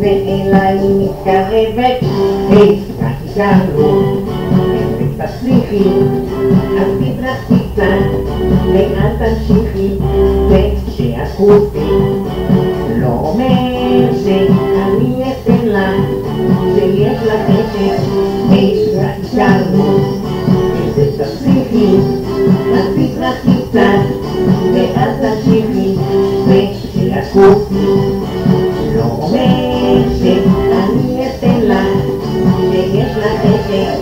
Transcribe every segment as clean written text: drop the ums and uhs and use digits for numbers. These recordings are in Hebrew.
ואליי מתקרבת, היי, רק תיזהרו, ותצליחי, אז תתרחקי קצת, ואל תמשיכי, וכשאקוסטי לא אומר שאני אתן לך, שיש לך חשק, היי, רק תיזהרו, ותצליחי, אז תתרחקי קצת, ואל תמשיכי, וכשאקוסטי לא אומר שאני אתן לך, שיש לך חשק.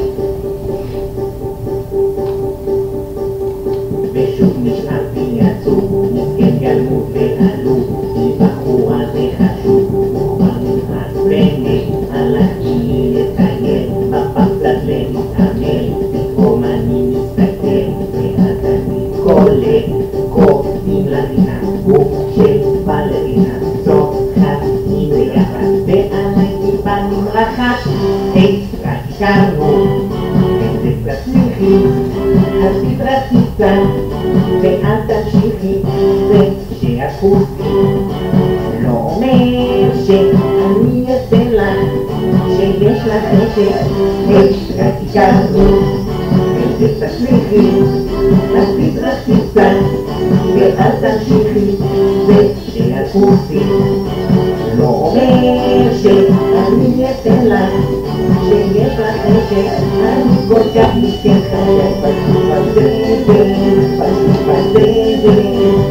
ושוב נשארתי עצוב, מסכן גלמוד ועלוב, היא בחורה זה חשוב, וכבר מתעצבנת, הלכתי לטייל, בפאב קצת להתעמל, פתאום אני מסתכל, ואז אני קולט, קוראים לה רינה, גוף של בלרינה, צוחקים ביחד, ועליי טיפה נמרחת, היי, רק הכרנו, ותצליחי, אז תתרחקי קצת, ואל תמשיכי, וכשאקוסטי לא אומר שאני אתן לך, שיש לך חשק, היי, רק הכרנו, ותצליחי, אז תתרחקי קצת, ואל תמשיכי, וכשאקוסטי לא אומר שאני אתן לך, שיש לך חשק, אני כל כך מסכן חיי, פשוט בסדר, פשוט בסדר,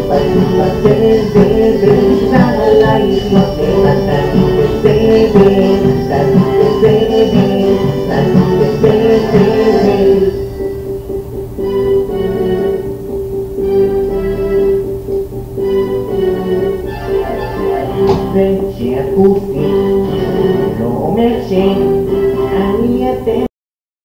פשוט בסדר, נשאר עלייך יותר, תגיד בסדר, תגיד בסדר, תגיד בסדר. וכשאקוסטי לא אומר